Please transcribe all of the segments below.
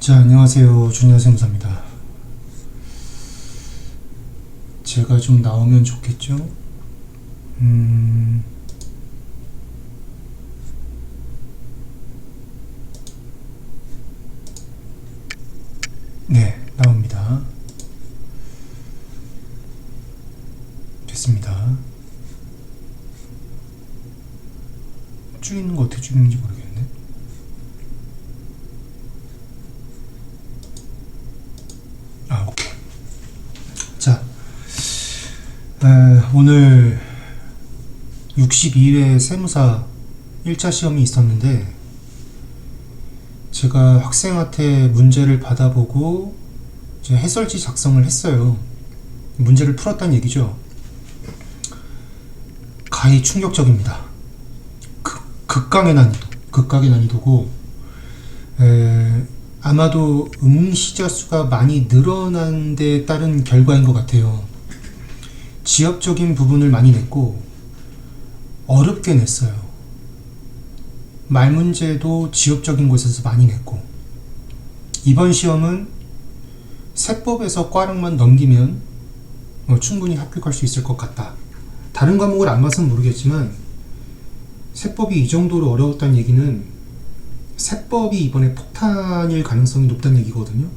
자, 안녕하세요. 준야세무사입니다. 제가 좀 나오면 좋겠죠? 네, 나옵니다. 됐습니다. 쭉 있는 거 어떻게 쭉 있는지 모르겠네. 오케이. 자, 오늘 62회 세무사 1차 시험이 있었는데 제가 학생한테 문제를 받아보고 이제 해설지 작성을 했어요. 문제를 풀었다는 얘기죠. 가히 충격적입니다. 극강의 난이도고 아마도 응시자 수가 많이 늘어난 데 따른 결과인 것 같아요. 지엽적인 부분을 많이 냈고 어렵게 냈어요. 말 문제도 지엽적인 곳에서 많이 냈고, 이번 시험은 세법에서 꽈락만 넘기면 충분히 합격할 수 있을 것 같다. 다른 과목을 안 봐서는 모르겠지만 세법이 이 정도로 어려웠다는 얘기는 세법이 이번에 폭탄일 가능성이 높다는 얘기거든요.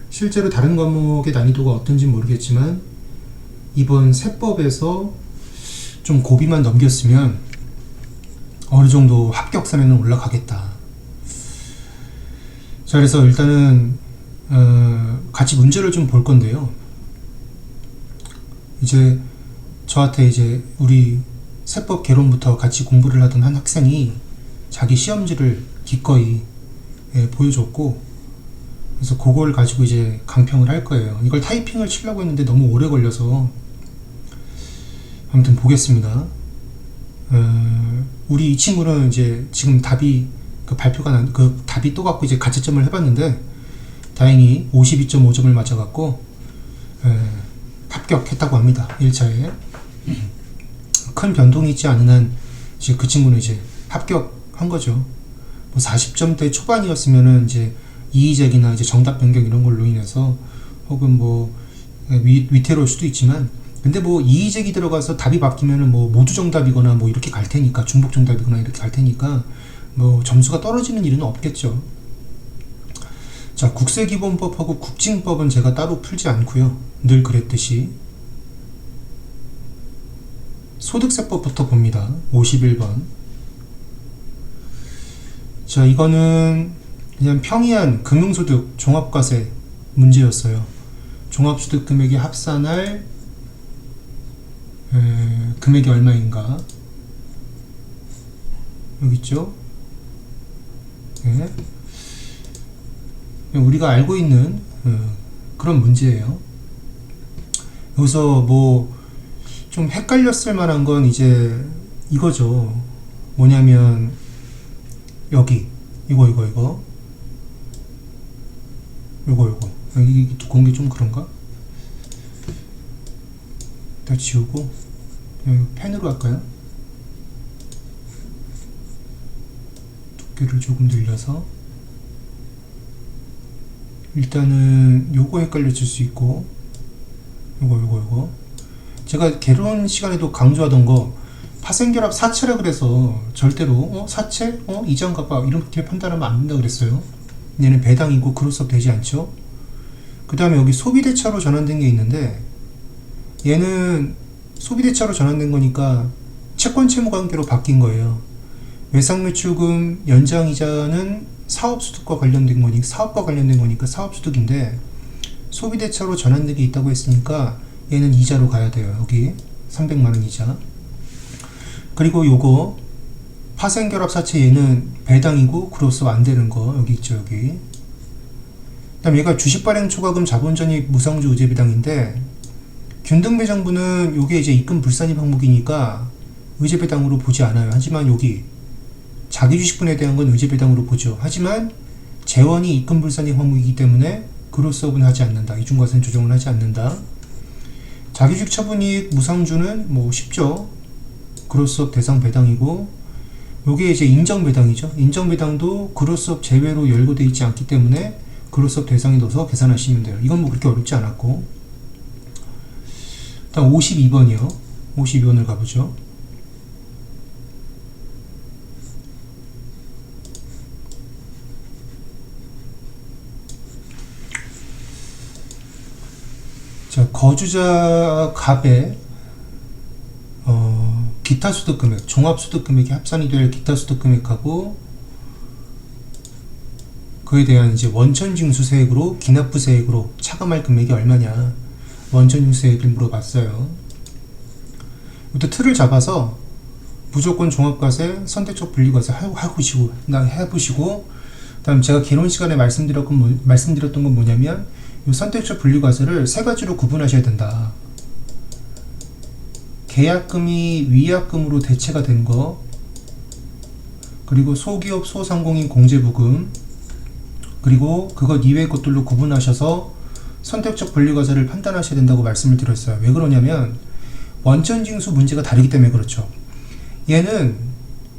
실제로 다른 과목의 난이도가 어떤지 모르겠지만 이번 세법에서 좀 고비만 넘겼으면 어느 정도 합격선에는 올라가겠다. 자, 그래서 일단은 같이 문제를 좀 볼 건데요. 이제 저한테 이제 우리 세법 개론부터 같이 공부를 하던 한 학생이 자기 시험지를 기꺼이 보여줬고, 그래서 그걸 가지고 이제 강평을 할 거예요. 이걸 타이핑을 치려고 했는데 너무 오래 걸려서 아무튼 보겠습니다. 우리 이 친구는 이제 지금 답이 발표가 답이 또 갖고 이제 가채점을 해봤는데 다행히 52.5점을 맞아갖고 합격했다고 합니다. 1차에 큰 변동이 있지 않은 한 이제 그 친구는 이제 합격한 거죠. 뭐 40점대 초반이었으면은 이제 이의제기나 이제 정답 변경 이런 걸로 인해서 혹은 뭐 위태로울 수도 있지만, 근데 뭐 이의제기 들어가서 답이 바뀌면은 뭐 모두 정답이거나 뭐 이렇게 갈 테니까, 중복 정답이거나 이렇게 갈 테니까 뭐 점수가 떨어지는 일은 없겠죠. 자, 국세기본법하고 국징법은 제가 따로 풀지 않고요. 늘 그랬듯이 소득세법부터 봅니다. 51번. 자, 이거는 그냥 평이한 금융소득 종합과세 문제였어요. 종합소득 금액이 합산할 금액이 얼마인가? 여기 있죠? 네. 우리가 알고 있는 그런 문제예요. 여기서 뭐 좀 헷갈렸을 만한 건 이제 이거죠. 뭐냐면 여기 이거 여기 두꺼운 게 좀 그런가? 다 지우고 펜으로 할까요? 두께를 조금 늘려서 일단은 요거 헷갈려질 수 있고 요거 제가 개론 시간에도 강조하던 거, 파생결합 사체라 그래서 절대로 사체? 이장갑바 이렇게 판단하면 안 된다 그랬어요. 얘는 배당이고 그로서 되지 않죠. 그 다음에 여기 소비대차로 전환된 게 있는데 얘는 소비대차로 전환된 거니까 채권채무관계로 바뀐 거예요. 외상매출금 연장이자는 사업소득과 관련된 거니까 사업소득인데 소비대차로 전환된 게 있다고 했으니까 얘는 이자로 가야 돼요. 여기 300만원 이자. 그리고 요거 파생결합 사채 얘는 배당이고 그로서 안 되는 거 여기 있죠. 여기. 그 다음 얘가 주식발행 초과금 자본전입 무상주 의제배당인데 균등배정부는 요게 이제 입금 불산입 항목이니까 의제배당으로 보지 않아요. 하지만 여기 자기주식분에 대한 건 의제배당으로 보죠. 하지만 재원이 입금 불산입 항목이기 때문에 그로서업은 하지 않는다. 이중과세는 조정을 하지 않는다. 자기주식 처분이익 무상주는 뭐 쉽죠. 그로서업 대상 배당이고, 요게 이제 인정배당이죠. 인정배당도 그로서업 제외로 열거되어 있지 않기 때문에 근로수급 대상에 넣어서 계산하시면 돼요. 이건 뭐 그렇게 어렵지 않았고. 다음 52번이요. 52번을 가보죠. 자, 거주자 갑의 기타 소득 금액, 종합 소득 금액이 합산이 될 기타 소득 금액하고 그에 대한 이제 원천 징수세액으로 기납부세액으로 차감할 금액이 얼마냐, 원천 징수세액을 물어봤어요. 이부터 틀을 잡아서 무조건 종합과세, 선택적 분리과세 해보시고, 다음 제가 개론 시간에 말씀드렸던 건 뭐냐면 이 선택적 분리과세를 세 가지로 구분하셔야 된다. 계약금이 위약금으로 대체가 된 거, 그리고 소기업 소상공인 공제부금, 그리고 그것 이외의 것들로 구분하셔서 선택적 분리과세를 판단하셔야 된다고 말씀을 드렸어요. 왜 그러냐면 원천징수 문제가 다르기 때문에 그렇죠. 얘는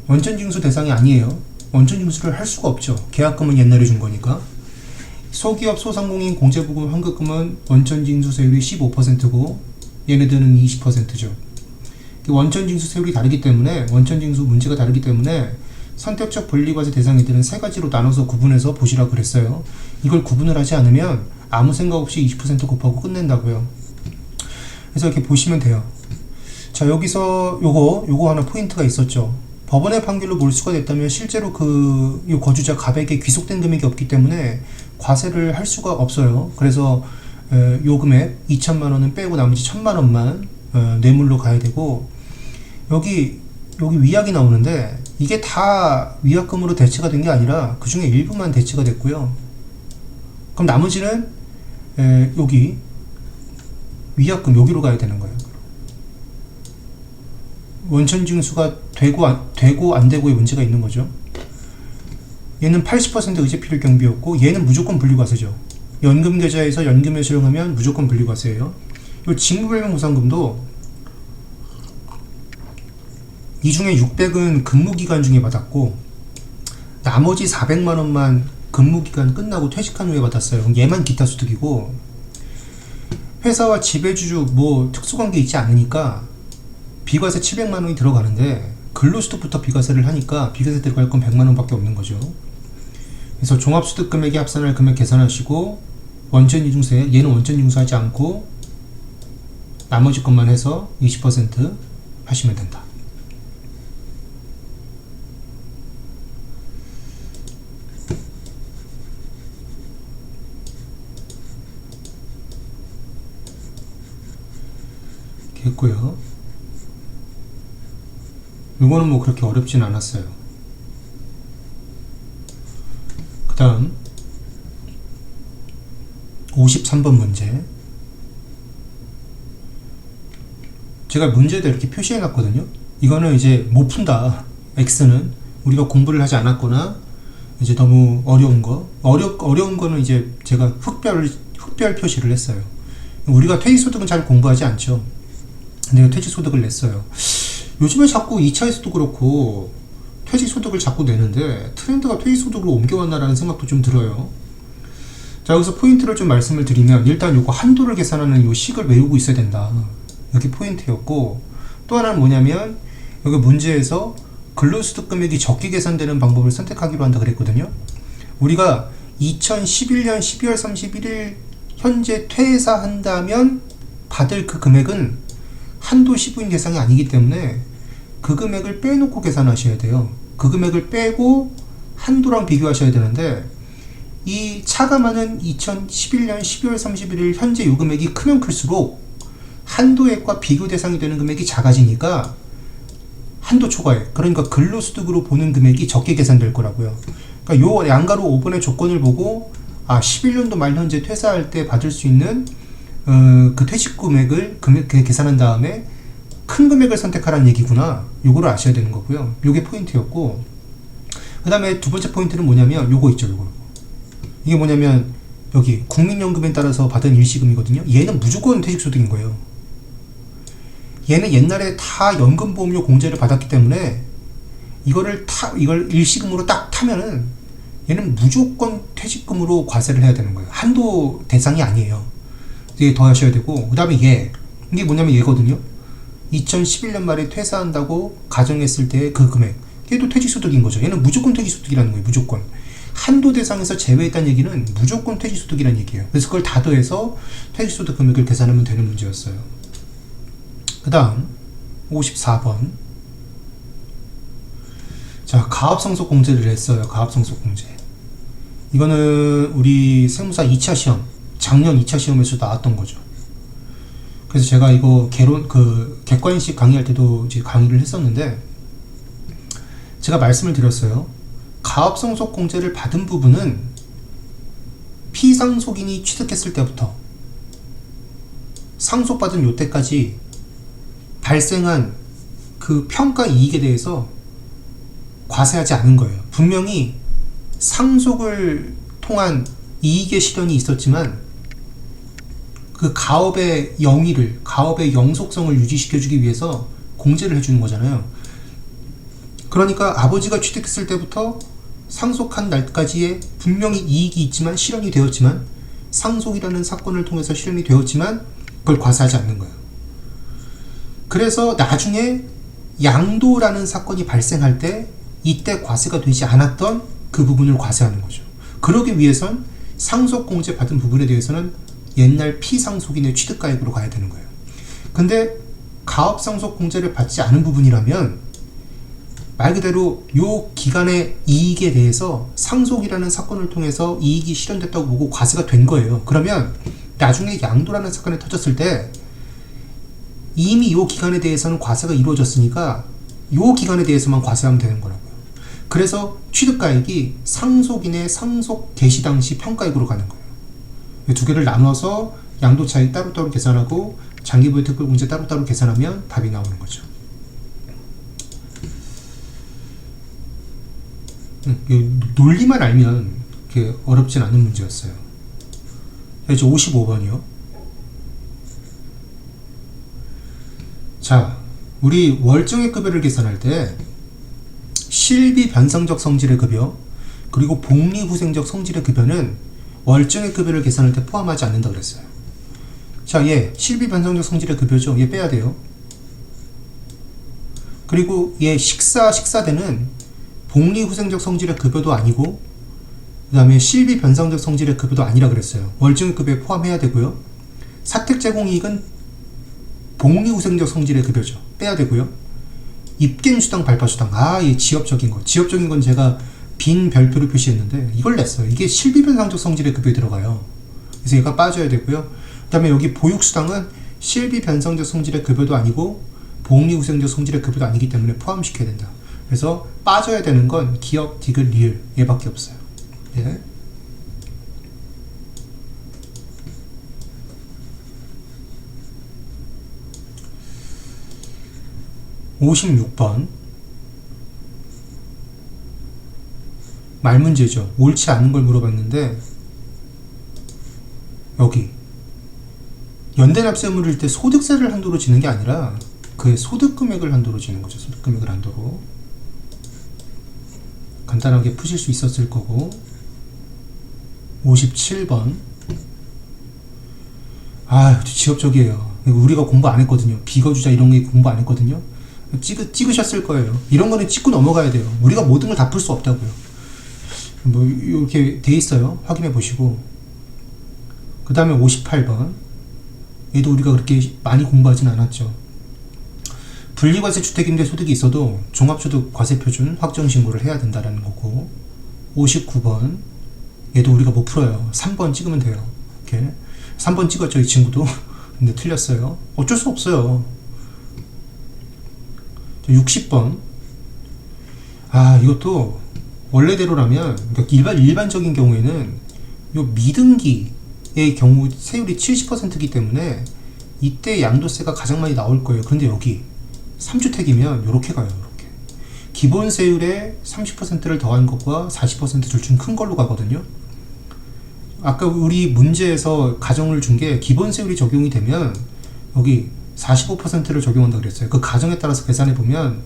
원천징수 대상이 아니에요. 원천징수를 할 수가 없죠. 계약금은 옛날에 준 거니까. 소기업 소상공인 공제부금 환급금은 원천징수세율이 15%고 얘네들은 20%죠. 원천징수세율이 다르기 때문에, 원천징수 문제가 다르기 때문에 선택적 분리과세 대상이들은 세 가지로 나눠서 구분해서 보시라고 그랬어요. 이걸 구분을 하지 않으면 아무 생각 없이 20% 곱하고 끝낸다고요. 그래서 이렇게 보시면 돼요. 자, 여기서 요거 하나 포인트가 있었죠. 법원의 판결로 몰수가 됐다면 실제로 요 거주자 갑에게 귀속된 금액이 없기 때문에 과세를 할 수가 없어요. 그래서 요 금액 2천만 원은 빼고 나머지 1,000만 원만 뇌물로 가야 되고, 여기 위약이 나오는데 이게 다 위약금으로 대체가 된 게 아니라 그 중에 일부만 대체가 됐고요. 그럼 나머지는 여기 위약금 여기로 가야 되는 거예요. 원천징수가 되고 안 되고의 문제가 있는 거죠. 얘는 80% 의제필요 경비였고 얘는 무조건 분리과세죠. 연금계좌에서 연금을 수령하면 무조건 분리과세예요. 이 직무별명보상금도 이 중에 600은 근무기간 중에 받았고 나머지 400만원만 근무기간 끝나고 퇴직한 후에 받았어요. 얘만 기타소득이고, 회사와 지배주주 뭐 특수관계 있지 않으니까 비과세 700만원이 들어가는데 근로소득부터 비과세를 하니까 비과세 들어갈 건 100만원 밖에 없는 거죠. 그래서 종합소득 금액에 합산할 금액 계산하시고, 원천징수세 얘는 원천징수하지 않고 나머지 것만 해서 20% 하시면 된다. 했고요. 이거는 뭐 그렇게 어렵진 않았어요. 그 다음 53번 문제. 제가 문제도 이렇게 표시해 놨거든요. 이거는 이제 못 푼다. X는 우리가 공부를 하지 않았거나 이제 너무 어려운 거, 어려운 거는 이제 제가 흑별 표시를 했어요. 우리가 퇴직소득은 잘 공부하지 않죠. 근데 퇴직소득을 냈어요. 요즘에 자꾸 2차에서도 그렇고 퇴직소득을 자꾸 내는데 트렌드가 퇴직소득으로 옮겨왔나라는 생각도 좀 들어요. 자, 여기서 포인트를 좀 말씀을 드리면, 일단 요거 한도를 계산하는 요 식을 외우고 있어야 된다. 여기 포인트였고, 또 하나는 뭐냐면 여기 문제에서 근로소득 금액이 적게 계산되는 방법을 선택하기로 한다 그랬거든요. 우리가 2011년 12월 31일 현재 퇴사한다면 받을 그 금액은 한도 15인 계산이 아니기 때문에 그 금액을 빼놓고 계산하셔야 돼요. 그 금액을 빼고 한도랑 비교하셔야 되는데, 이 차감하는 2011년 12월 31일 현재 요 금액이 크면 클수록 한도액과 비교 대상이 되는 금액이 작아지니까 한도 초과액, 그러니까 근로소득으로 보는 금액이 적게 계산될 거라고요. 그러니까 요 양가로 5번의 조건을 보고 11년도 말 현재 퇴사할 때 받을 수 있는 그 퇴직 금액을 계산한 다음에 큰 금액을 선택하라는 얘기구나. 요거를 아셔야 되는 거고요. 요게 포인트였고, 그 다음에 두 번째 포인트는 뭐냐면 요거 있죠. 요거. 이게 뭐냐면 여기 국민연금에 따라서 받은 일시금이거든요. 얘는 무조건 퇴직소득인 거예요. 얘는 옛날에 다 연금보험료 공제를 받았기 때문에 이걸 일시금으로 딱 타면은 얘는 무조건 퇴직금으로 과세를 해야 되는 거예요. 한도 대상이 아니에요. 이게 더 하셔야 되고, 그 다음에 이게 뭐냐면 얘거든요. 2011년 말에 퇴사한다고 가정했을 때 그 금액, 얘도 퇴직소득인 거죠. 얘는 무조건 퇴직소득이라는 거예요. 무조건. 한도 대상에서 제외했다는 얘기는 무조건 퇴직소득이라는 얘기예요. 그래서 그걸 다 더해서 퇴직소득 금액을 계산하면 되는 문제였어요. 그 다음 54번. 자, 가압성속공제를 했어요. 가압성속공제. 이거는 우리 세무사 2차 시험, 작년 2차 시험에서 나왔던 거죠. 그래서 제가 이거 객관식 강의할 때도 이제 강의를 했었는데, 제가 말씀을 드렸어요. 가압성속공제를 받은 부분은 피상속인이 취득했을 때부터 상속받은 요때까지 발생한 그 평가 이익에 대해서 과세하지 않은 거예요. 분명히 상속을 통한 이익의 실현이 있었지만 그 가업의 영위를, 가업의 영속성을 유지시켜주기 위해서 공제를 해주는 거잖아요. 그러니까 아버지가 취득했을 때부터 상속한 날까지의 분명히 이익이 있지만, 실현이 되었지만, 상속이라는 사건을 통해서 실현이 되었지만 그걸 과세하지 않는 거예요. 그래서 나중에 양도라는 사건이 발생할 때 이때 과세가 되지 않았던 그 부분을 과세하는 거죠. 그러기 위해선 상속공제 받은 부분에 대해서는 옛날 피상속인의 취득가액으로 가야 되는 거예요. 근데 가업상속공제를 받지 않은 부분이라면 말 그대로 요 기간의 이익에 대해서 상속이라는 사건을 통해서 이익이 실현됐다고 보고 과세가 된 거예요. 그러면 나중에 양도라는 사건이 터졌을 때 이미 요 기간에 대해서는 과세가 이루어졌으니까 요 기간에 대해서만 과세하면 되는 거라고요. 그래서 취득가액이 상속인의 상속 개시 당시 평가액으로 가는 거예요. 이 두 개를 나눠서 양도 차익 따로따로 계산하고 장기부의 특별공제 따로따로 계산하면 답이 나오는 거죠. 논리만 알면 어렵진 않은 문제였어요. 이제 55번이요. 자, 우리 월정액 급여를 계산할 때 실비 변상적 성질의 급여 그리고 복리후생적 성질의 급여는 월정액 급여를 계산할 때 포함하지 않는다 그랬어요. 자, 얘 실비 변상적 성질의 급여죠. 얘 빼야 돼요. 그리고 얘 식사대는 복리후생적 성질의 급여도 아니고 그 다음에 실비 변상적 성질의 급여도 아니라 그랬어요. 월정액 급여에 포함해야 되고요. 사택 제공이익은 복리후생적 성질의 급여죠. 빼야 되고요. 입갱수당 발파수당, 얘 지역적인 건 제가 빈 별표로 표시했는데 이걸 냈어요. 이게 실비 변상적 성질의 급여에 들어가요. 그래서 얘가 빠져야 되고요. 그 다음에 여기 보육수당은 실비 변상적 성질의 급여도 아니고 복리후생적 성질의 급여도 아니기 때문에 포함시켜야 된다. 그래서 빠져야 되는 건 기역, 디귿, 리을 얘밖에 없어요. 예. (56번) 말문제죠. 옳지 않은 걸 물어봤는데 여기 연대납세 의무를 때 소득세를 한도로 지는 게 아니라 그 소득금액을 한도로 지는 거죠. 소득금액을 한도로. 간단하게 푸실 수 있었을 거고. 57번. 지엽적이에요. 우리가 공부 안 했거든요. 비거주자 이런 게 공부 안 했거든요. 찍으셨을 거예요. 이런 거는 찍고 넘어가야 돼요. 우리가 모든 걸 다 풀 수 없다고요. 뭐 이렇게 돼 있어요. 확인해 보시고. 그 다음에 58번. 얘도 우리가 그렇게 많이 공부하진 않았죠. 분리과세 주택임대 소득이 있어도 종합소득 과세표준 확정신고를 해야 된다라는 거고. 59번. 얘도 우리가 못 풀어요. 3번 찍으면 돼요. 이렇게 3번 찍었죠, 이 친구도. 근데 틀렸어요. 어쩔 수 없어요. 60번. 이것도 원래대로라면, 그러니까 일반적인 경우에는 요 미등기의 경우 세율이 70%이기 때문에 이때 양도세가 가장 많이 나올 거예요. 그런데 여기 3주택이면 요렇게 가요. 이렇게 기본 세율에 30%를 더한 것과 40% 둘 중 큰 걸로 가거든요. 아까 우리 문제에서 가정을 준 게 기본 세율이 적용이 되면 여기 45%를 적용한다 그랬어요. 그 가정에 따라서 계산해 보면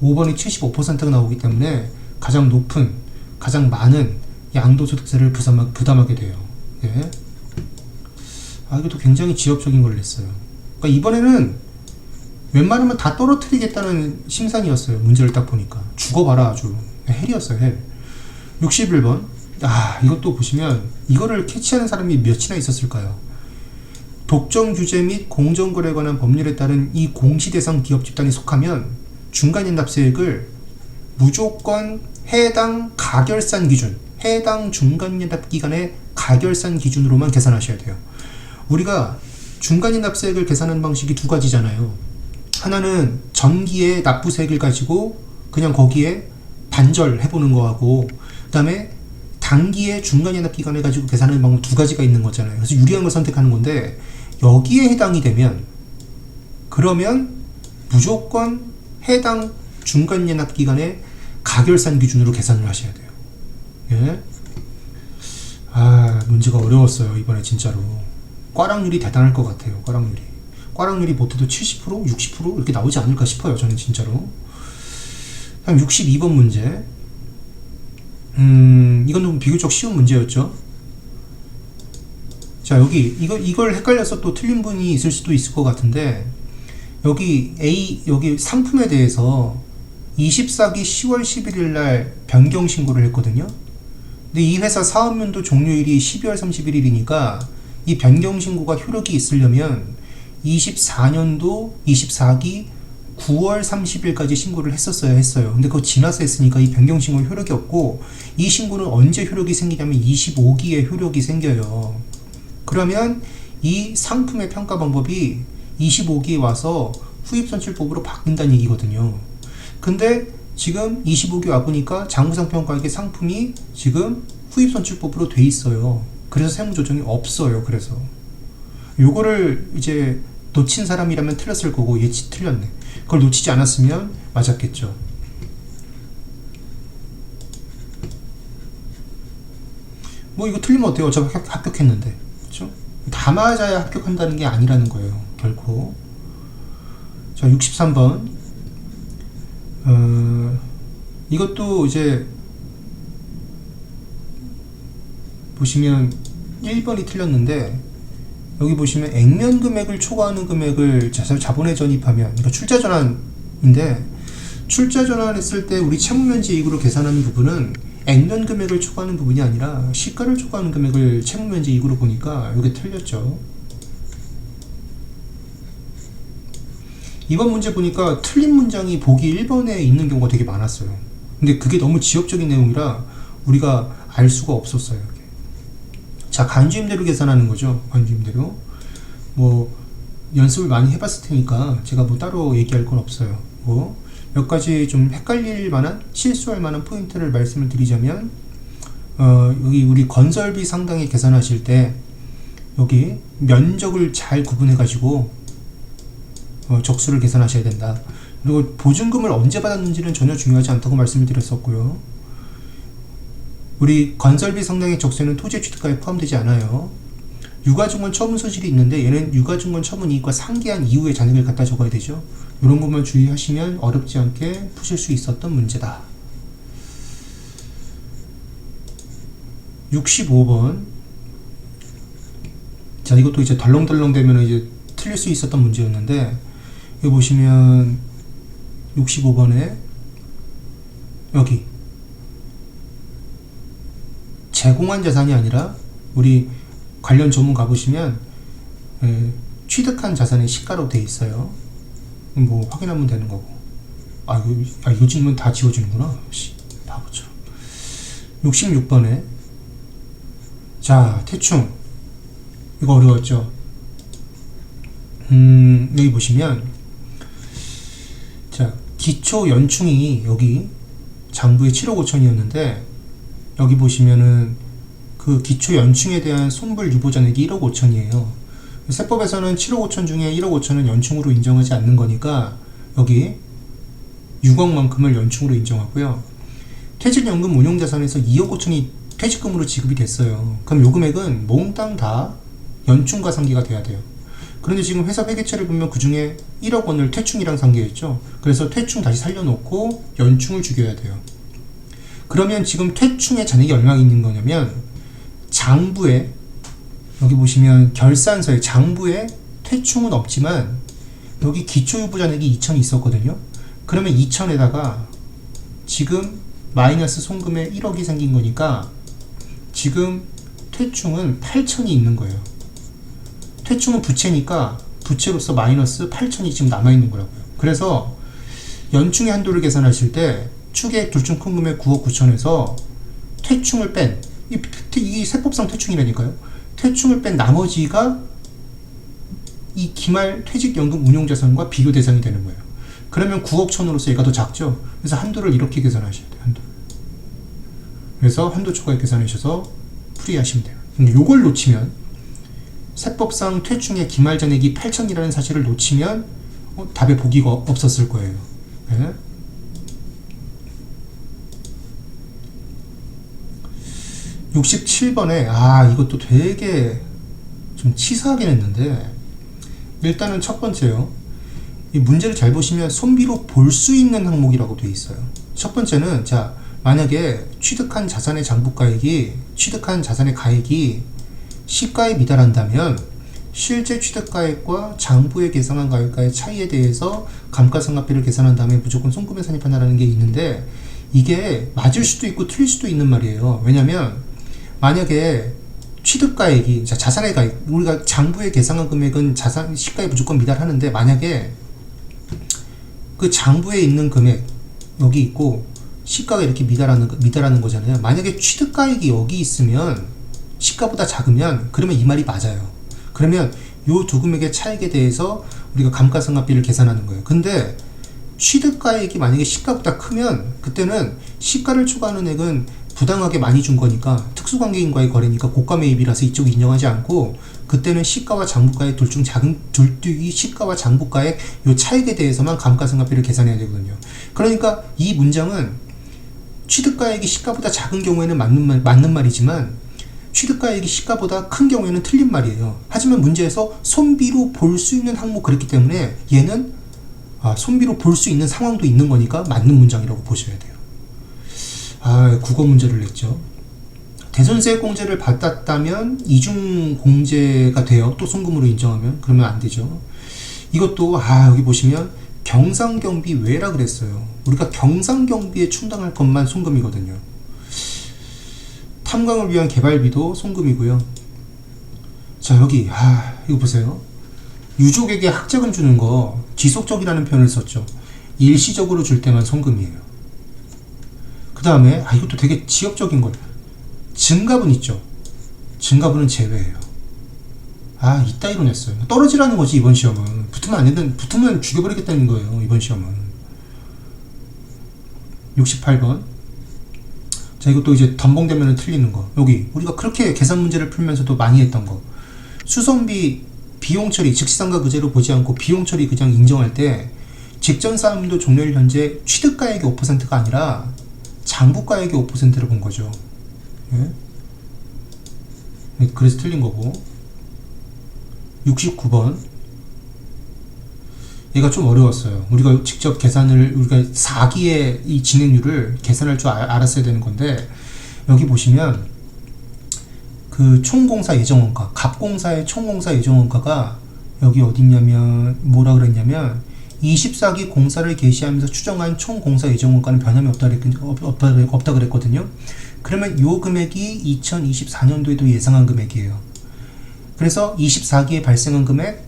5번이 75%가 나오기 때문에 가장 높은, 가장 많은 양도소득세를 부담하게 돼요. 예. 이것도 굉장히 지엽적인 걸 냈어요. 그러니까 이번에는 웬만하면 다 떨어뜨리겠다는 심산이었어요. 문제를 딱 보니까. 죽어봐라 아주. 헬이었어요, 헬. 61번. 이것도 보시면 이거를 캐치하는 사람이 몇이나 있었을까요? 독점 규제 및 공정거래에 관한 법률에 따른 이 공시대상 기업 집단에 속하면 중간연납세액을 무조건 해당 가결산 기준, 해당 중간연납기관의 가결산 기준으로만 계산하셔야 돼요. 우리가 중간연납세액을 계산하는 방식이 두 가지잖아요. 하나는 전기의 납부세액을 가지고 그냥 거기에 반절해보는 거하고, 그 다음에 단기의 중간연납기관을 가지고 계산하는 방법 두 가지가 있는 거잖아요. 그래서 유리한 걸 선택하는 건데, 여기에 해당이 되면 그러면 무조건 해당 중간연납기관의 가결산 기준으로 계산을 하셔야 돼요. 예? 문제가 어려웠어요. 이번에 진짜로. 꽈락률이 대단할 것 같아요. 꽈락률이 못해도 70%, 60% 이렇게 나오지 않을까 싶어요. 저는 진짜로. 다음 62번 문제. 이건 좀 비교적 쉬운 문제였죠. 자, 이걸 헷갈려서 또 틀린 분이 있을 수도 있을 것 같은데, 여기 상품에 대해서 24기 10월 11일 날 변경 신고를 했거든요. 근데 이 회사 사업연도 종료일이 12월 31일이니까 이 변경 신고가 효력이 있으려면 24년도 24기 9월 30일까지 신고를 했어요. 근데 그거 지나서 했으니까 이 변경 신고는 효력이 없고, 이 신고는 언제 효력이 생기냐면 25기에 효력이 생겨요. 그러면 이 상품의 평가 방법이 25기에 와서 후입선출법으로 바뀐다는 얘기거든요. 근데 지금 25기 와보니까 장부상평가액의 상품이 지금 후입선출법으로 돼 있어요. 그래서 세무조정이 없어요. 그래서 요거를 이제 놓친 사람이라면 틀렸을 거고, 얘 틀렸네. 그걸 놓치지 않았으면 맞았겠죠. 뭐 이거 틀리면 어때요? 어차피 합격했는데. 그렇죠? 다 맞아야 합격한다는 게 아니라는 거예요. 결코. 자, 63번. 이것도 이제 보시면 1번이 틀렸는데, 여기 보시면 액면 금액을 초과하는 금액을 자본에 전입하면, 그러니까 출자 전환인데, 출자 전환했을 때 우리 채무면제 이익으로 계산하는 부분은 액면 금액을 초과하는 부분이 아니라 시가를 초과하는 금액을 채무면제 이익으로 보니까 이게 틀렸죠. 이번 문제 보니까 틀린 문장이 보기 1번에 있는 경우가 되게 많았어요. 근데 그게 너무 지엽적인 내용이라 우리가 알 수가 없었어요. 자, 간주임대로 계산하는 거죠. 간주임대로. 뭐 연습을 많이 해봤을 테니까 제가 뭐 따로 얘기할 건 없어요. 뭐 몇 가지 좀 헷갈릴 만한, 실수할 만한 포인트를 말씀을 드리자면, 여기 우리 건설비 상당히 계산하실 때 여기 면적을 잘 구분해 가지고 적수를 계산하셔야 된다. 그리고 보증금을 언제 받았는지는 전혀 중요하지 않다고 말씀을 드렸었고요. 우리 건설비 상당의 적세는 토지 취득가에 포함되지 않아요. 유가증권 처분 소실이 있는데, 얘는 유가증권 처분 이익과 상기한 이후에 잔액을 갖다 적어야 되죠. 이런 것만 주의하시면 어렵지 않게 푸실 수 있었던 문제다. 65번. 자, 이것도 이제 덜렁덜렁 되면 이제 틀릴 수 있었던 문제였는데, 여기 보시면 65번에 여기 제공한 자산이 아니라, 우리 관련 조문 가보시면 취득한 자산의 시가로 돼 있어요. 뭐 확인하면 되는 거고. 이거 질문 다 지워지는구나. 바보처럼. 66번에 자, 태충. 이거 어려웠죠. 여기 보시면, 자, 기초 연충이 여기 장부에 7억 5천이었는데, 여기 보시면은 그 기초 연충에 대한 손불 유보 잔액이 1억 5천이에요. 세법에서는 7억 5천 중에 1억 5천은 연충으로 인정하지 않는 거니까 여기 6억만큼을 연충으로 인정하고요. 퇴직연금 운용자산에서 2억 5천이 퇴직금으로 지급이 됐어요. 그럼 요 금액은 몽땅 다 연충과 상기가 돼야 돼요. 그런데 지금 회사 회계처를 보면 그 중에 1억 원을 퇴충이랑 상기했죠. 그래서 퇴충 다시 살려놓고 연충을 죽여야 돼요. 그러면 지금 퇴충의 잔액이 얼마 있는 거냐면 장부에 여기 보시면 결산서에 장부에 퇴충은 없지만 여기 기초유보 잔액이 2,000이 있었거든요. 그러면 2,000에다가 지금 마이너스 송금에 1억이 생긴 거니까 지금 퇴충은 8,000이 있는 거예요. 퇴충은 부채니까 부채로서 마이너스 8,000이 지금 남아있는 거라고요. 그래서 연충의 한도를 계산하실 때 추계액 둘 중 큰 금액 9억 9천에서 퇴충을 뺀 이 세법상 퇴충이라니까요. 퇴충을 뺀 나머지가 이 기말 퇴직연금 운용자산과 비교 대상이 되는 거예요. 그러면 9억 천으로서 얘가 더 작죠. 그래서 한도를 이렇게 계산하셔야 돼요. 한도. 그래서 한도 초과액 계산하셔서 풀이하시면 돼요. 근데 요걸 놓치면 세법상 퇴충의 기말 잔액이 8천이라는 사실을 놓치면 답에 보기가 없었을 거예요. 네? 67번에 이것도 되게 좀 치사하긴 했는데 일단은 첫 번째요. 이 문제를 잘 보시면 손비로 볼 수 있는 항목이라고 되어 있어요. 첫 번째는 자 만약에 취득한 자산의 장부가액이 취득한 자산의 가액이 시가에 미달한다면 실제 취득가액과 장부에 계산한 가액과의 차이에 대해서 감가상각비를 계산한 다음에 무조건 송금에 산입한다는 게 있는데 이게 맞을 수도 있고 틀릴 수도 있는 말이에요. 왜냐면 만약에 취득가액이 자산의 가액 우리가 장부에 계산한 금액은 자산 시가에 무조건 미달하는데 만약에 그 장부에 있는 금액 여기 있고 시가가 이렇게 미달하는 거잖아요. 만약에 취득가액이 여기 있으면 시가보다 작으면 그러면 이 말이 맞아요. 그러면 요 두 금액의 차익에 대해서 우리가 감가상각비를 계산하는 거예요. 근데 취득가액이 만약에 시가보다 크면 그때는 시가를 초과하는 액은 부당하게 많이 준 거니까 특수관계인과의 거래니까 고가 매입이라서 이쪽이 인정하지 않고 그때는 시가와 장부가액 둘 중 작은 둘이 시가와 장부가액 요 차익에 대해서만 감가상각비를 계산해야 되거든요. 그러니까 이 문장은 취득가액이 시가보다 작은 경우에는 맞는 말이지만 취득가액이 시가보다 큰 경우에는 틀린 말이에요. 하지만 문제에서 손비로 볼 수 있는 항목 그랬기 때문에 얘는 손비로 볼 수 있는 상황도 있는 거니까 맞는 문장이라고 보셔야 돼요. 국어 문제를 냈죠. 대손세액공제를 받았다면 이중공제가 돼요. 또 송금으로 인정하면 그러면 안 되죠. 이것도 여기 보시면 경상경비 외라 그랬어요. 우리가 경상경비에 충당할 것만 송금이거든요. 탐광을 위한 개발비도 송금이고요. 자 여기 이거 보세요. 유족에게 학자금 주는 거 지속적이라는 표현을 썼죠. 일시적으로 줄 때만 송금이에요. 그 다음에 이것도 되게 지역적인 거예요. 증가분 있죠. 증가분은 제외예요. 이따위로 냈어요. 떨어지라는 거지 이번 시험은. 붙으면 죽여버리겠다는 거예요 이번 시험은. 68번. 자 이것도 이제 덤벙대면은 틀리는 거. 여기 우리가 그렇게 계산 문제를 풀면서도 많이 했던 거. 수선비 비용 처리 즉시상각 의제로 보지 않고 비용 처리 그냥 인정할 때 직전사업도 종료일 현재 취득가액이 5%가 아니라 장부가액이 5%를 본 거죠. 예? 그래서 틀린 거고. 69번. 얘가 좀 어려웠어요. 우리가 직접 계산을, 우리가 4기의 이 진행률을 계산할 줄 알았어야 되는 건데, 여기 보시면, 그 총공사 예정원가, 갑공사의 총공사 예정원가가 여기 어딨냐면, 뭐라 그랬냐면, 24기 공사를 개시하면서 추정한 총공사 예정원가는 변함이 없다 그랬거든요. 그러면 이 금액이 2024년도에도 예상한 금액이에요. 그래서 24기에 발생한 금액,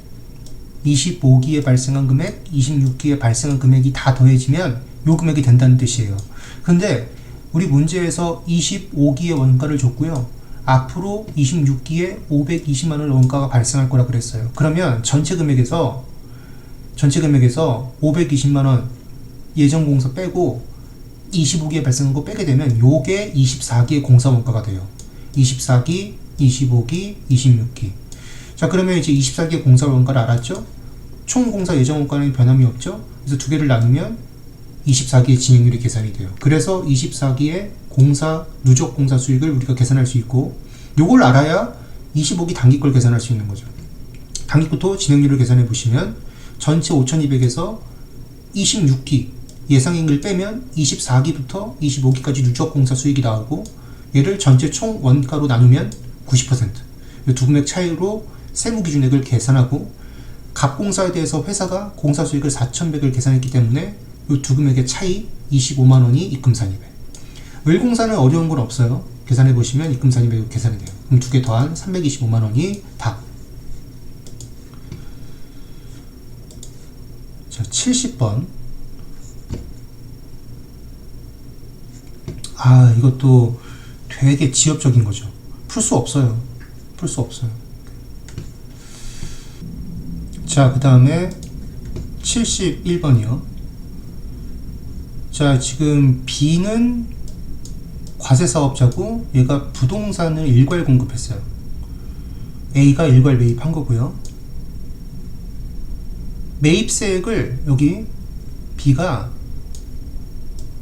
25기에 발생한 금액, 26기에 발생한 금액이 다 더해지면 이 금액이 된다는 뜻이에요. 근데 우리 문제에서 25기의 원가를 줬고요. 앞으로 26기에 520만원 원가가 발생할 거라 그랬어요. 그러면 전체 금액에서 520만원 예정공사 빼고 25기에 발생한 거 빼게 되면 요게 24기의 공사 원가가 돼요. 24기, 25기, 26기. 자 그러면 이제 24기의 공사 원가를 알았죠? 총 공사 예정 원가는 변함이 없죠? 그래서 두 개를 나누면 24기의 진행률이 계산이 돼요. 그래서 24기의 공사, 누적 공사 수익을 우리가 계산할 수 있고, 요걸 알아야 25기 단기 걸 계산할 수 있는 거죠. 단기 것도 진행률을 계산해 보시면 전체 5200에서 26기 예상임금을 빼면 24기부터 25기까지 누적공사 수익이 나오고 얘를 전체 총 원가로 나누면 90%. 이 두 금액 차이로 세무기준액을 계산하고 갑공사에 대해서 회사가 공사 수익을 4,100을 계산했기 때문에 이 두 금액의 차이 25만원이 입금산입액. 을공사는 어려운 건 없어요. 계산해보시면 입금산입액 계산이 돼요. 그럼 두 개 더한 325만원이 답. 자, 70번. 이것도 되게 지엽적인 거죠. 풀 수 없어요. 풀 수 없어요. 자, 그 다음에 71번이요. 자, 지금 B는 과세사업자고 얘가 부동산을 일괄 공급했어요. A가 일괄 매입한 거고요. 매입세액을 여기 B가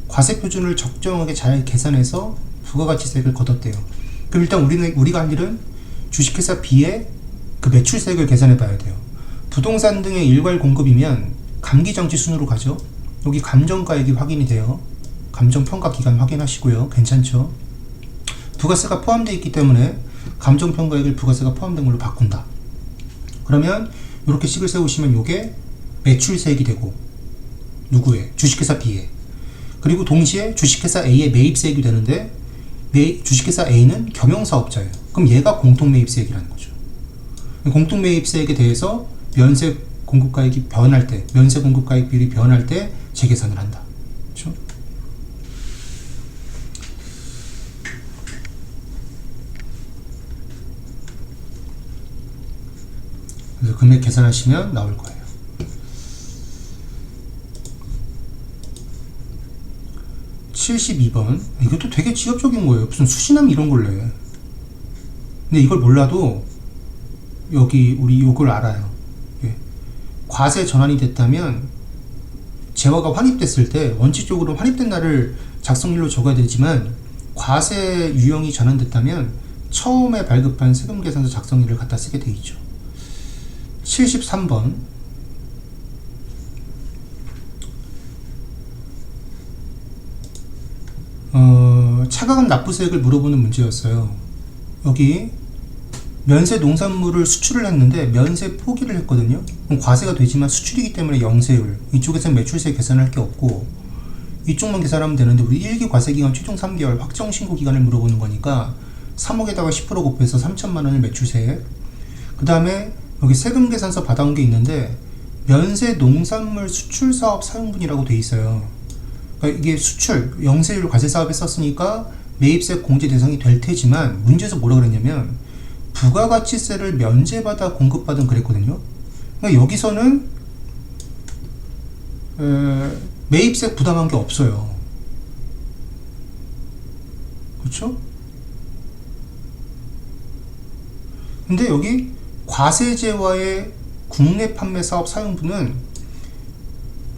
과세표준을 적정하게 잘 계산해서 부가가치세액을 걷었대요. 그럼 일단 우리가 할 일은 주식회사 B의 그 매출세액을 계산해 봐야 돼요. 부동산 등의 일괄 공급이면 감기정지 순으로 가죠. 여기 감정가액이 확인이 돼요. 감정평가기간 확인하시고요. 괜찮죠? 부가세가 포함되어 있기 때문에 감정평가액을 부가세가 포함된 걸로 바꾼다. 그러면 이렇게 식을 세우시면 이게 매출세액이 되고 누구의? 주식회사 B의. 그리고 동시에 주식회사 A의 매입세액이 되는데 주식회사 A는 경영사업자예요. 그럼 얘가 공통매입세액이라는 거죠. 공통매입세액에 대해서 면세 공급가액이 변할 때, 면세 공급가액 비율이 변할 때 재계산을 한다. 그렇죠? 그래서 금액 계산하시면 나올 거예요. 72번. 이것도 되게 지엽적인 거예요. 무슨 수신함 이런 걸래. 근데 이걸 몰라도 여기 우리 이걸 알아요. 예. 과세 전환이 됐다면 재화가 환입됐을 때 원칙적으로 환입된 날을 작성일로 적어야 되지만 과세 유형이 전환됐다면 처음에 발급한 세금계산서 작성일을 갖다 쓰게 돼 있죠. 73번. 차가금 납부세액을 물어보는 문제였어요. 여기 면세 농산물을 수출을 했는데 면세 포기를 했거든요. 그럼 과세가 되지만 수출이기 때문에 영세율, 이쪽에서는 매출세 계산할 게 없고 이쪽만 계산하면 되는데 우리 1기 과세기간 최종 3개월 확정신고기간을 물어보는 거니까 3억에다가 10% 곱해서 3천만원을 매출세액. 그 다음에 여기 세금계산서 받아온 게 있는데 면세 농산물 수출사업 사용분이라고 돼 있어요. 그러니까 이게 수출, 영세율 과세사업에 썼으니까 매입세 공제 대상이 될 테지만 문제에서 뭐라 그랬냐면 부가가치세를 면제받아 공급받은 그랬거든요. 그러니까 여기서는 매입세 부담한 게 없어요. 그렇죠? 근데 여기 과세제와의 국내 판매 사업 사용분은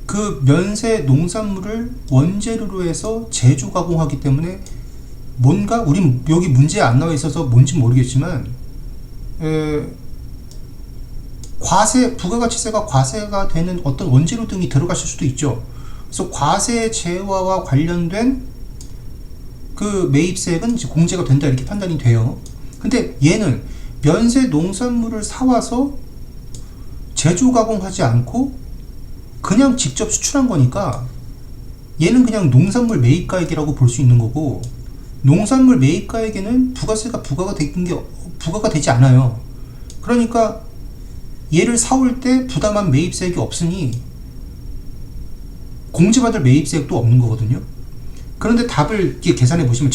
그 면세 농산물을 원재료로 해서 제조 가공하기 때문에 뭔가 우린 여기 문제에 안 나와 있어서 뭔지 모르겠지만 과세, 부가가치세가 과세가 되는 어떤 원재료 등이 들어갔을 수도 있죠. 그래서 과세 제화와 관련된 그 매입세액은 이제 공제가 된다 이렇게 판단이 돼요. 근데 얘는 면세 농산물을 사와서 제조 가공하지 않고 그냥 직접 수출한 거니까 얘는 그냥 농산물 매입가액이라고 볼 수 있는 거고, 농산물 매입가액에는 부가세가 부과가 되지 않아요. 그러니까 얘를 사올 때 부담한 매입세액이 없으니 공제받을 매입세액도 없는 거거든요. 그런데 답을 이렇게 계산해 보시면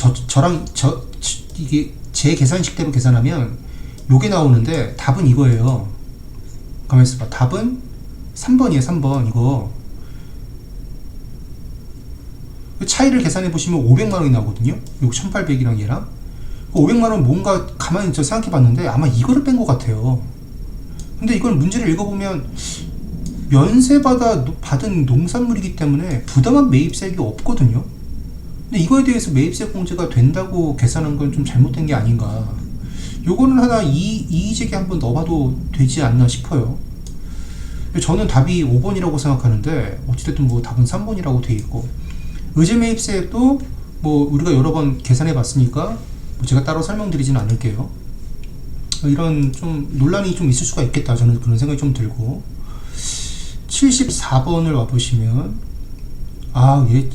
이게 제 계산식대로 계산하면 요게 나오는데 답은 이거예요. 가만히 있어봐. 답은 3번이에요. 3번. 이거 차이를 계산해 보시면 500만원이 나오거든요. 요거 1800이랑 얘랑 500만원 뭔가 가만히 생각해 봤는데 아마 이거를 뺀 것 같아요. 근데 이걸 문제를 읽어보면 면세받아 받은 농산물이기 때문에 부담한 매입세액이 없거든요. 근데 이거에 대해서 매입세 공제가 된다고 계산한 건 좀 잘못된 게 저는 답이 5번이라고 생각하는데 어찌됐든 뭐 답은 3번이라고 돼 있고, 의제 매입세액도 뭐 우리가 여러 번 계산해 봤으니까 뭐 제가 따로 설명드리지는 않을게요. 이런 좀 논란이 좀 있을 수가 있겠다, 저는 그런 생각이 좀 들고. 74번을 와보시면 얘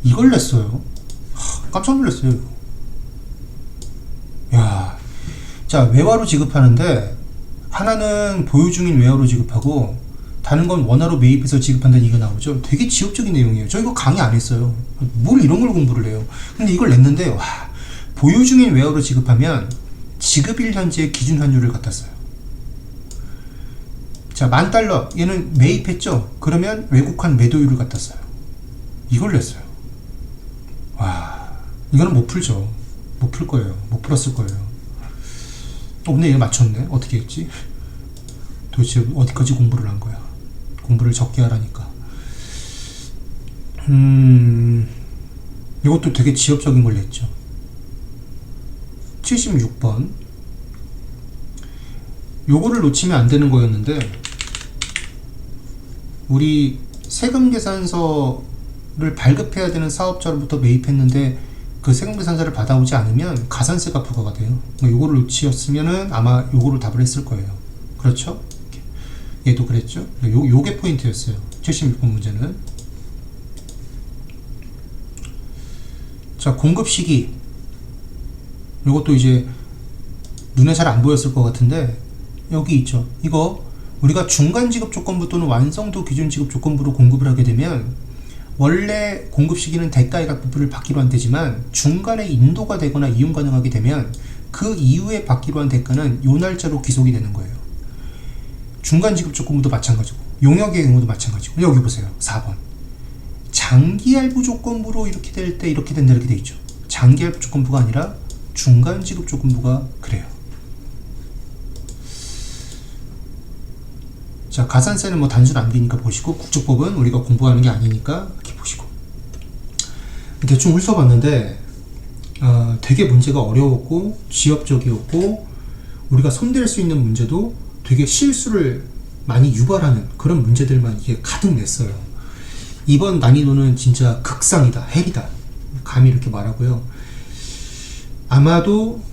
이걸 냈어요. 깜짝 놀랐어요 이거. 야, 자, 외화로 지급하는데 하나는 보유 중인 외화로 지급하고 다른 건 원화로 매입해서 지급한다는 얘기가 나오죠. 되게 지엽적인 내용이에요. 저 이거 강의 안 했어요. 뭘 이런 걸 공부를 해요. 근데 이걸 냈는데, 와, 보유 중인 외화로 지급하면 지급일 현재 기준 환율을 갖다 써요. 자, $10,000 얘는 매입했죠. 그러면 외국환 매도율을 갖다 써요. 이걸 냈어요. 와, 이거는 못 풀죠. 못 풀 거예요. 못 풀었을 거예요. 근데 얘 맞췄네. 어떻게 했지? 도대체 어디까지 공부를 한 거야? 공부를 적게 하라니까. 이것도 되게 지엽적인 걸 냈죠. 76번. 요거를 놓치면 안 되는 거였는데, 우리 세금 계산서를 발급해야 되는 사업자로부터 매입했는데 그 세금 계산서를 받아오지 않으면 가산세가 부과가 돼요. 요거를 놓치었으면은 아마 요거를 답을 했을 거예요. 그렇죠? 얘도 그랬죠? 요게 포인트였어요. 76번 문제는. 자, 공급 시기. 요것도 이제 눈에 잘 안 보였을 것 같은데 여기 있죠. 이거 우리가 중간 지급 조건부 또는 완성도 기준 지급 조건부로 공급을 하게 되면 원래 공급 시기는 대가의 각부를 받기로 한 되지만 중간에 인도가 되거나 이용 가능하게 되면 그 이후에 받기로 한 대가는 요 날짜로 귀속이 되는 거예요. 중간 지급 조건부도 마찬가지고 용역의 경우도 마찬가지고. 여기 보세요. 4번. 장기 할부 조건부로 이렇게 될 때 이렇게 된다 이렇게 돼 있죠. 장기 할부 조건부가 아니라 중간 지급 조건부가 그래요. 자, 가산세는 뭐 단순 암기니까 보시고, 국적법은 우리가 공부하는 게 아니니까 이렇게 보시고. 대충 훑어봤는데 되게 문제가 어려웠고 지엽적이었고 우리가 손댈 수 있는 문제도 되게 실수를 많이 유발하는 그런 문제들만 이게 가득 냈어요. 이번 난이도는 진짜 극상이다, 헬이다, 감히 이렇게 말하고요. 아마도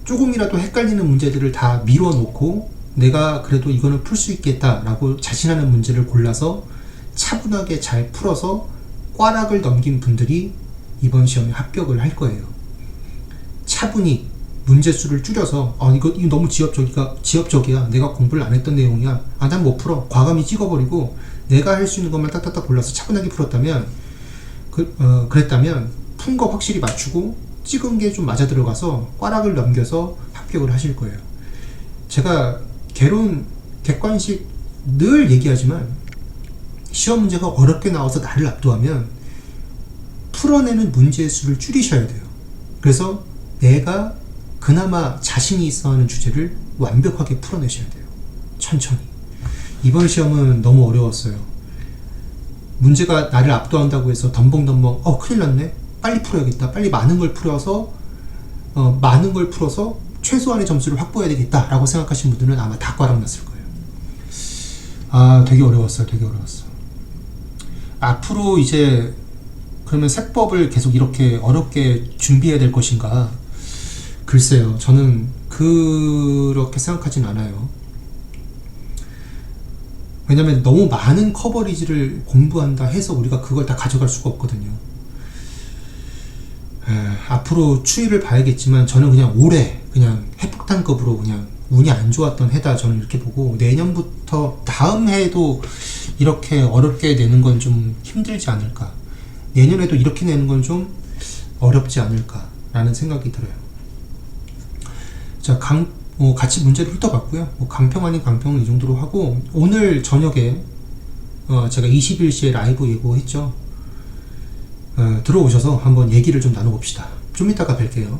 조금이라도 헷갈리는 문제들을 다 미뤄놓고 내가 그래도 이거는 풀 수 있겠다 라고 자신하는 문제를 골라서 차분하게 잘 풀어서 꽈락을 넘긴 분들이 이번 시험에 합격을 할 거예요. 차분히 문제수를 줄여서 이거 너무 지엽적이야, 내가 공부를 안 했던 내용이야, 난 못 풀어, 과감히 찍어버리고 내가 할 수 있는 것만 딱딱딱 골라서 차분하게 풀었다면 그랬다면 푼 거 확실히 맞추고 찍은 게 좀 맞아 들어가서 꽈락을 넘겨서 합격을 하실 거예요. 제가 개론 객관식 늘 얘기하지만 시험 문제가 어렵게 나와서 나를 압도하면 풀어내는 문제의 수를 줄이셔야 돼요. 그래서 내가 그나마 자신이 있어 하는 주제를 완벽하게 풀어내셔야 돼요. 천천히. 이번 시험은 너무 어려웠어요. 문제가 나를 압도한다고 해서 덤벙덤벙 큰일 났네, 빨리 풀어야겠다, 빨리 많은 걸 풀어서 최소한의 점수를 확보해야 되겠다 라고 생각하신 분들은 아마 다 꽈락 났을 거예요. 되게 어려웠어요. 되게 어려웠어. 앞으로 이제 그러면 세법을 계속 이렇게 어렵게 준비해야 될 것인가? 글쎄요, 저는 그렇게 생각하진 않아요. 왜냐면 너무 많은 커버리지를 공부한다 해서 우리가 그걸 다 가져갈 수가 없거든요. 앞으로 추이를 봐야겠지만 저는 그냥 올해 그냥 핵폭탄급으로 그냥 운이 안 좋았던 해다 저는 이렇게 보고, 내년부터 다음 해에도 이렇게 어렵게 내는 건 좀 힘들지 않을까, 내년에도 이렇게 내는 건 좀 어렵지 않을까 라는 생각이 들어요. 자, 같이 문제를 훑어봤고요. 강평 아닌 강평은 이 정도로 하고, 오늘 저녁에 제가 21시에 라이브 예고했죠. 들어오셔서 한번 얘기를 좀 나눠봅시다. 좀 이따가 뵐게요.